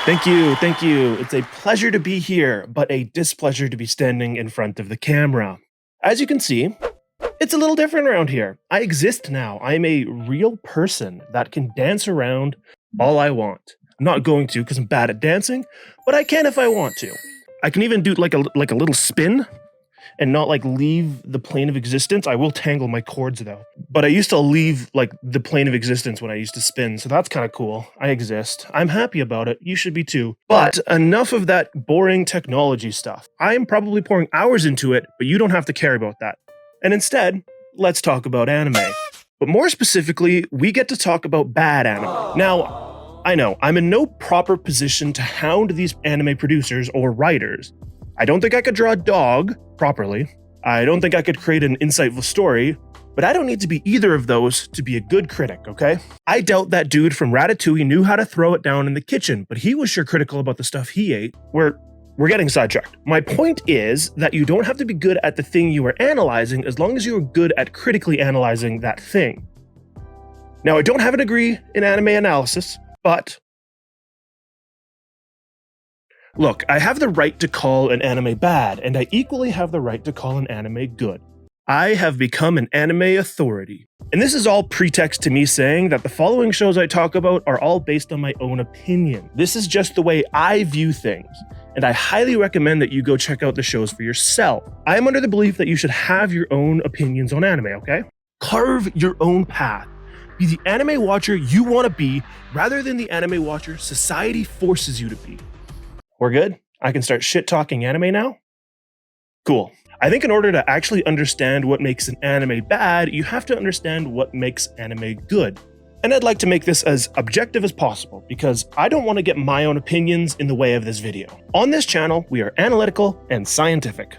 Thank you, thank you. It's a pleasure to be here, but a displeasure to be standing in front of the camera. As you can see, it's a little different around here. I exist now. I'm a real person that can dance around all I want. I'm not going to because I'm bad at dancing, but I can if I want to. I can even do like a little spin and not like leave the plane of existence. I will tangle my cords though. But I used to leave like the plane of existence when I used to spin, so that's kind of cool. I exist. I'm happy about it. You should be too. But enough of that boring technology stuff. I'm probably pouring hours into it, but you don't have to care about that. And instead, let's talk about anime. But more specifically, we get to talk about bad anime. Now, I know, I'm in no proper position to hound these anime producers or writers. I don't think I could draw a dog properly. I don't think I could create an insightful story, but I don't need to be either of those to be a good critic, okay? I doubt that dude from Ratatouille knew how to throw it down in the kitchen, but he was sure critical about the stuff he ate. We're getting sidetracked. My point is that you don't have to be good at the thing you are analyzing as long as you are good at critically analyzing that thing. Now, I don't have a degree in anime analysis, but look, I have the right to call an anime bad, and I equally have the right to call an anime good. I have become an anime authority. And this is all pretext to me saying that the following shows I talk about are all based on my own opinion. This is just the way I view things, and I highly recommend that you go check out the shows for yourself. I am under the belief that you should have your own opinions on anime, okay? Carve your own path. Be the anime watcher you want to be, rather than the anime watcher society forces you to be. We're good? I can start shit-talking anime now? Cool. I think in order to actually understand what makes an anime bad, you have to understand what makes anime good. And I'd like to make this as objective as possible, because I don't want to get my own opinions in the way of this video. On this channel, we are analytical and scientific.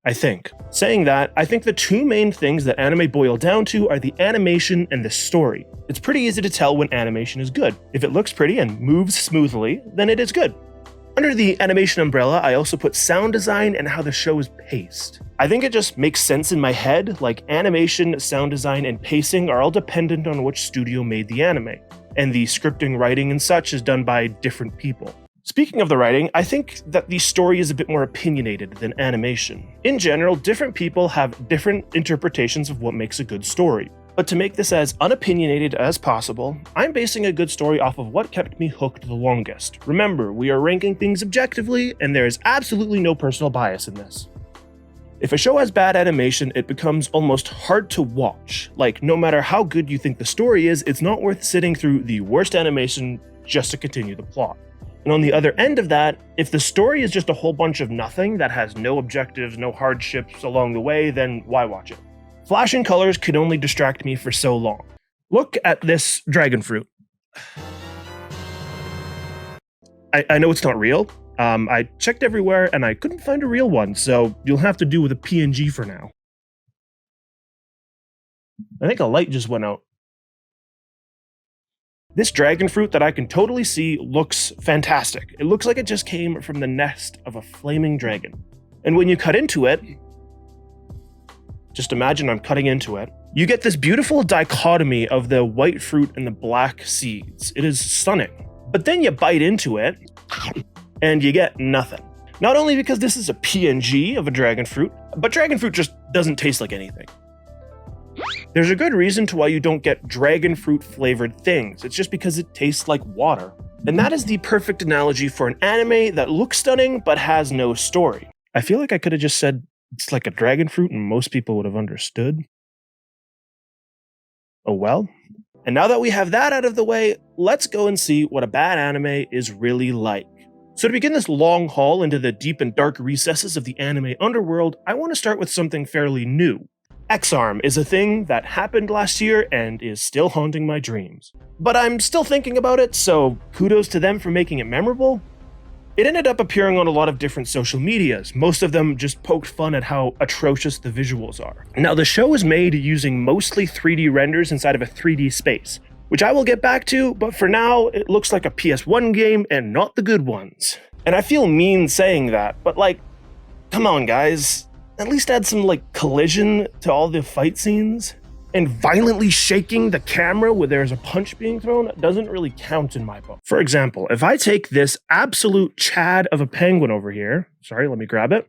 I think. Saying that, I think the two main things that anime boil down to are the animation and the story. It's pretty easy to tell when animation is good. If it looks pretty and moves smoothly, then it is good. Under the animation umbrella, I also put sound design and how the show is paced. I think it just makes sense in my head, like animation, sound design, and pacing are all dependent on which studio made the anime, and the scripting, writing, and such is done by different people. Speaking of the writing, I think that the story is a bit more opinionated than animation. In general, different people have different interpretations of what makes a good story. But to make this as unopinionated as possible, I'm basing a good story off of what kept me hooked the longest. Remember, we are ranking things objectively, and there is absolutely no personal bias in this. If a show has bad animation, it becomes almost hard to watch. Like, no matter how good you think the story is, it's not worth sitting through the worst animation just to continue the plot. And on the other end of that, if the story is just a whole bunch of nothing that has no objectives, no hardships along the way, then why watch it? Flashing colors could only distract me for so long. Look at this dragon fruit. I know it's not real. I checked everywhere and I couldn't find a real one, so you'll have to do with a PNG for now. I think a light just went out. This dragon fruit that I can totally see looks fantastic. It looks like it just came from the nest of a flaming dragon. And when you cut into it, just imagine I'm cutting into it, you get this beautiful dichotomy of the white fruit and the black seeds. It is stunning. But then you bite into it, and you get nothing. Not only because this is a PNG of a dragon fruit, but dragon fruit just doesn't taste like anything. There's a good reason to why you don't get dragon fruit flavored things. It's just because it tastes like water. And that is the perfect analogy for an anime that looks stunning but has no story. I feel like I could have just said it's like a dragon fruit and most people would have understood. Oh well. And now that we have that out of the way, let's go and see what a bad anime is really like. So to begin this long haul into the deep and dark recesses of the anime underworld, I want to start with something fairly new. X-Arm is a thing that happened last year and is still haunting my dreams. But I'm still thinking about it, so kudos to them for making it memorable. It ended up appearing on a lot of different social medias. Most of them just poked fun at how atrocious the visuals are. Now, the show is made using mostly 3D renders inside of a 3D space, which I will get back to, but for now, it looks like a PS1 game and not the good ones. And I feel mean saying that, but like, come on guys, at least add some like collision to all the fight scenes. and violently shaking the camera where there's a punch being thrown doesn't really count in my book. For example, if I take this absolute Chad of a penguin over here, sorry, let me grab it,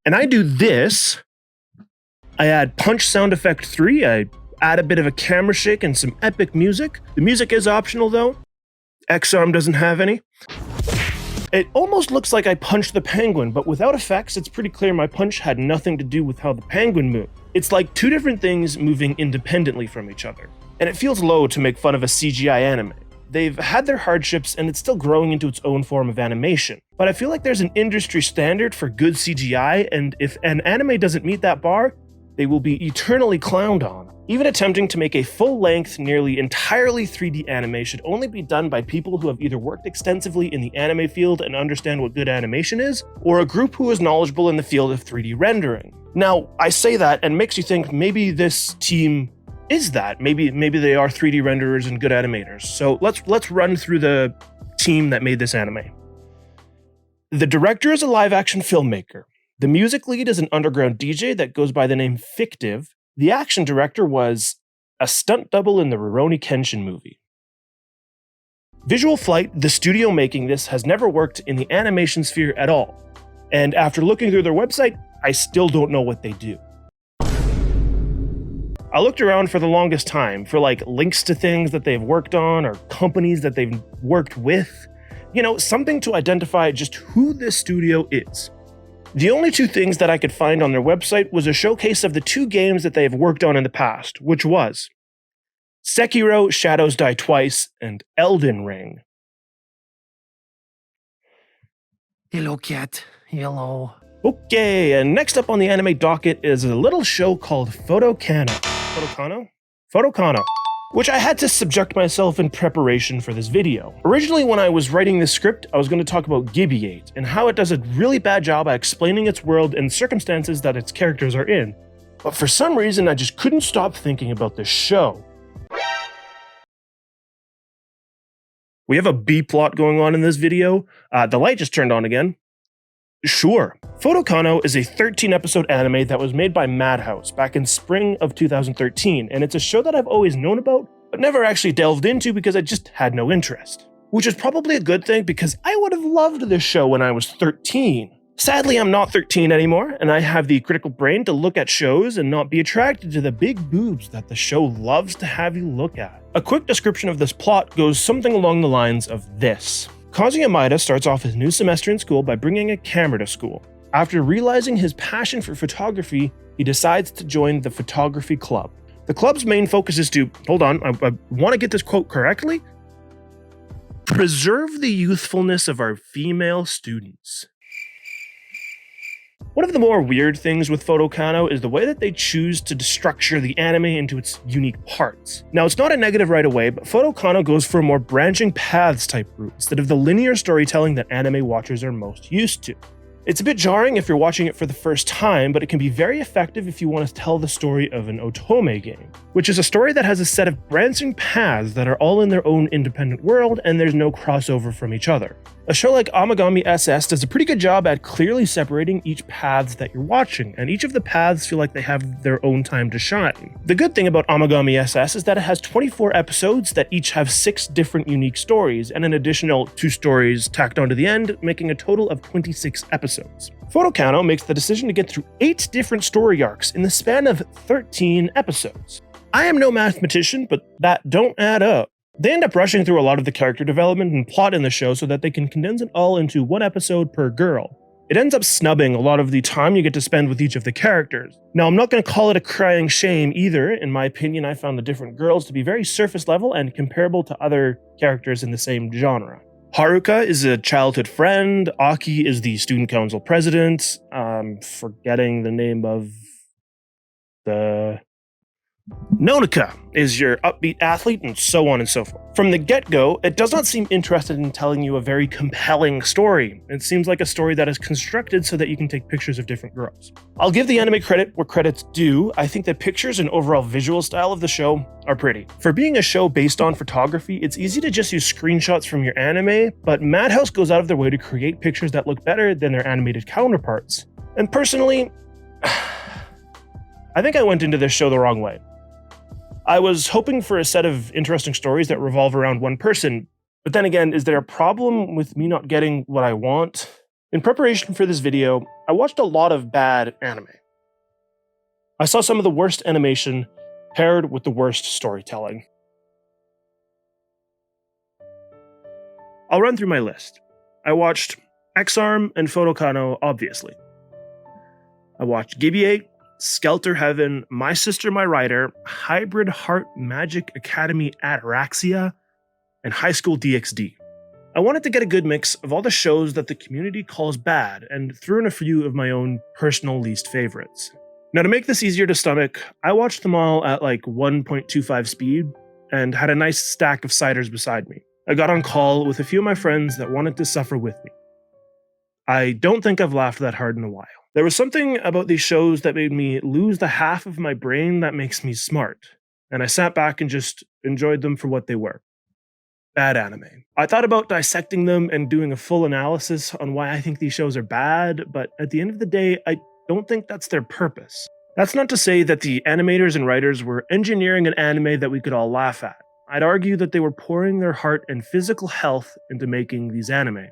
and I do this, I add punch sound effect 3, I add a bit of a camera shake and some epic music. The music is optional though. X-Arm doesn't have any. It almost looks like I punched the penguin, but without effects, it's pretty clear my punch had nothing to do with how the penguin moved. It's like two different things moving independently from each other. And it feels low to make fun of a CGI anime. They've had their hardships and it's still growing into its own form of animation. But I feel like there's an industry standard for good CGI, and if an anime doesn't meet that bar, they will be eternally clowned on. Even attempting to make a full-length, nearly entirely 3D anime should only be done by people who have either worked extensively in the anime field and understand what good animation is, or a group who is knowledgeable in the field of 3D rendering. Now, I say that and makes you think maybe this team is that. Maybe they are 3D renderers and good animators. So let's run through the team that made this anime. The director is a live-action filmmaker. The music lead is an underground DJ that goes by the name Fictive. The action director was a stunt double in the Rurouni Kenshin movie. Visual Flight, the studio making this, has never worked in the animation sphere at all. And after looking through their website, I still don't know what they do. I looked around for the longest time for like links to things that they've worked on or companies that they've worked with. You know, something to identify just who this studio is. The only two things that I could find on their website was a showcase of the two games that they have worked on in the past, which was Sekiro: Shadows Die Twice and Elden Ring. Hello, cat. Hello. Okay, and next up on the anime docket is a little show called Fotocano. Fotocano, which I had to subject myself in preparation for this video. Originally, when I was writing this script, I was going to talk about Gibiate and how it does a really bad job at explaining its world and circumstances that its characters are in. But for some reason, I just couldn't stop thinking about this show. We have a B-plot going on in this video. The light just turned on again. Sure. Fotocano is a 13-episode anime that was made by Madhouse back in spring of 2013, and it's a show that I've always known about, but never actually delved into because I just had no interest. Which is probably a good thing because I would have loved this show when I was 13. Sadly, I'm not 13 anymore, and I have the critical brain to look at shows and not be attracted to the big boobs that the show loves to have you look at. A quick description of this plot goes something along the lines of this. Kazuya Maeda starts off his new semester in school by bringing a camera to school. After realizing his passion for photography, he decides to join the photography club. The club's main focus is to, hold on, I want to get this quote correctly, preserve the youthfulness of our female students. One of the more weird things with Fotocano is the way that they choose to structure the anime into its unique parts. Now, it's not a negative right away, but Fotocano goes for a more branching paths type route instead of the linear storytelling that anime watchers are most used to. It's a bit jarring if you're watching it for the first time, but it can be very effective if you want to tell the story of an otome game, which is a story that has a set of branching paths that are all in their own independent world and there's no crossover from each other. A show like Amagami SS does a pretty good job at clearly separating each paths that you're watching, and each of the paths feel like they have their own time to shine. The good thing about Amagami SS is that it has 24 episodes that each have 6 different unique stories, and an additional 2 stories tacked onto the end, making a total of 26 episodes. Fotocano makes the decision to get through 8 different story arcs in the span of 13 episodes. I am no mathematician, but that don't add up. They end up rushing through a lot of the character development and plot in the show so that they can condense it all into 1 episode per girl. It ends up snubbing a lot of the time you get to spend with each of the characters. Now, I'm not going to call it a crying shame either. In my opinion, I found the different girls to be very surface level and comparable to other characters in the same genre. Haruka is a childhood friend, Aki is the student council president, I'm forgetting the name of the... Nonika is your upbeat athlete, and so on and so forth. From the get-go, it does not seem interested in telling you a very compelling story. It seems like a story that is constructed so that you can take pictures of different girls. I'll give the anime credit where credit's due. I think the pictures and overall visual style of the show are pretty. For being a show based on photography, it's easy to just use screenshots from your anime, but Madhouse goes out of their way to create pictures that look better than their animated counterparts. And personally, I think I went into this show the wrong way. I was hoping for a set of interesting stories that revolve around one person, but then again, is there a problem with me not getting what I want? In preparation for this video, I watched a lot of bad anime. I saw some of the worst animation paired with the worst storytelling. I'll run through my list. I watched X-Arm and Fotocano, obviously. I watched Gibiate, Skelter Heaven, My Sister, My Writer, Hybrid Heart Magic Academy Ataraxia, and High School DxD. I wanted to get a good mix of all the shows that the community calls bad and threw in a few of my own personal least favorites. Now, to make this easier to stomach, I watched them all at like 1.25 speed and had a nice stack of ciders beside me. I got on call with a few of my friends that wanted to suffer with me. I don't think I've laughed that hard in a while. There was something about these shows that made me lose the half of my brain that makes me smart, and I sat back and just enjoyed them for what they were. Bad anime. I thought about dissecting them and doing a full analysis on why I think these shows are bad, but at the end of the day, I don't think that's their purpose. That's not to say that the animators and writers were engineering an anime that we could all laugh at. I'd argue that they were pouring their heart and physical health into making these anime.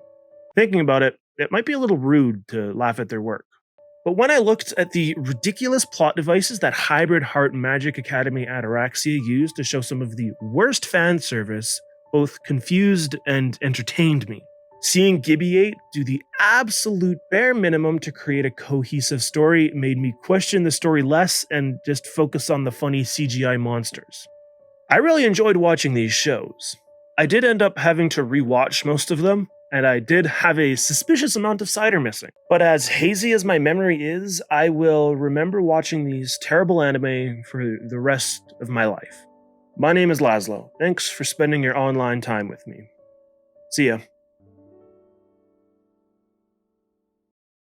Thinking about it, it might be a little rude to laugh at their work. But when I looked at the ridiculous plot devices that Hybrid Heart Magic Academy Ataraxia used to show some of the worst fan service, both confused and entertained me. Seeing Gibiate do the absolute bare minimum to create a cohesive story made me question the story less and just focus on the funny CGI monsters. I really enjoyed watching these shows. I did end up having to rewatch most of them, and I did have a suspicious amount of cider missing. But as hazy as my memory is, I will remember watching these terrible anime for the rest of my life. My name is Laszlo. Thanks for spending your online time with me. See ya.